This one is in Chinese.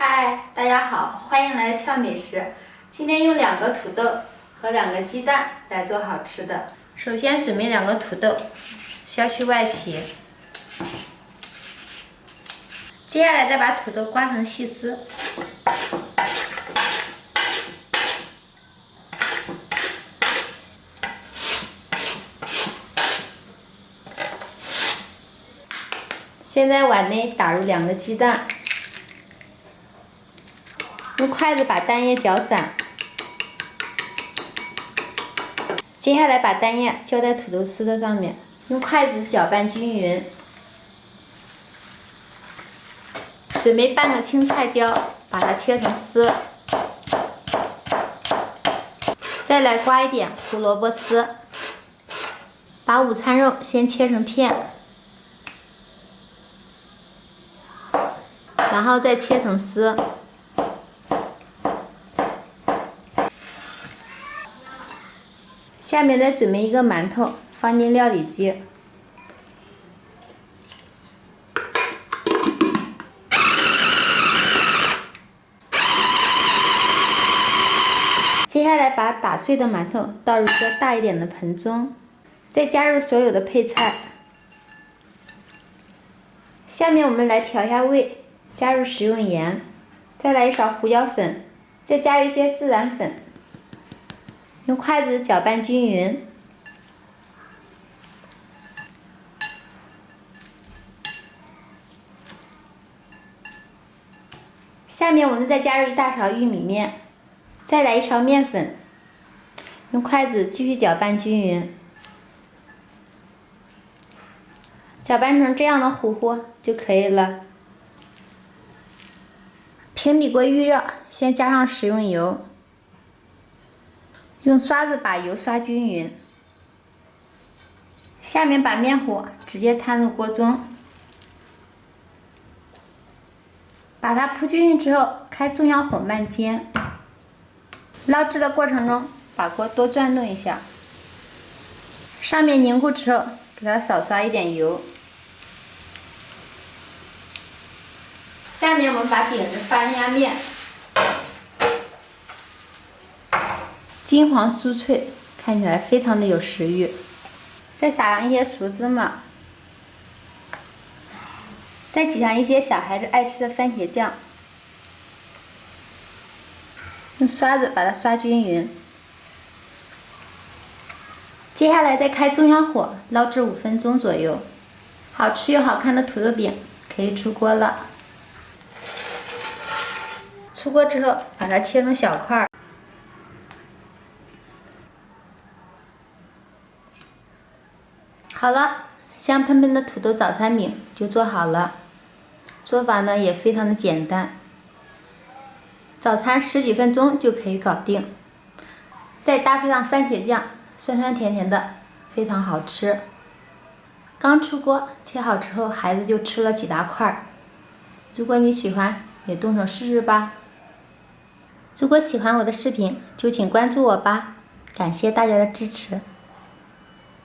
嗨，大家好，欢迎来俏美食。今天用2个土豆和2个鸡蛋来做好吃的。首先准备2个土豆，削去外皮。接下来再把土豆刮成细丝。现在碗内打入2个鸡蛋。用筷子把蛋液搅散，接下来把蛋液浇在土豆丝的上面，用筷子搅拌均匀。准备半个青菜椒，把它切成丝。再来刮一点胡萝卜丝，把午餐肉先切成片，然后再切成丝。下面再准备1个馒头，放进料理机。接下来把打碎的馒头倒入一个大一点的盆中，再加入所有的配菜。下面我们来调一下味，加入食用盐，再来1勺胡椒粉，再加一些孜然粉。用筷子搅拌均匀，下面我们再加入1大勺玉米面，再来1勺面粉，用筷子继续搅拌均匀，搅拌成这样的糊糊就可以了。平底锅预热，先加上食用油。用刷子把油刷均匀，下面把面糊直接摊入锅中，把它铺均匀之后，开中小火慢煎。捞制的过程中，把锅多转动一下，上面凝固之后，给它少刷一点油。下面我们把饼子翻压面。金黄酥脆，看起来非常的有食欲。再撒上一些熟芝麻，再挤上一些小孩子爱吃的番茄酱，用刷子把它刷均匀。接下来再开中小火捞制5分钟左右，好吃又好看的土豆饼可以出锅了。出锅之后，把它切成小块。好了，香喷喷的土豆早餐饼就做好了。做法呢也非常的简单，早餐10几分钟就可以搞定。再搭配上番茄酱，酸酸甜甜的，非常好吃。刚出锅，切好之后，孩子就吃了几大块。如果你喜欢，也动手试试吧。如果喜欢我的视频，就请关注我吧，感谢大家的支持。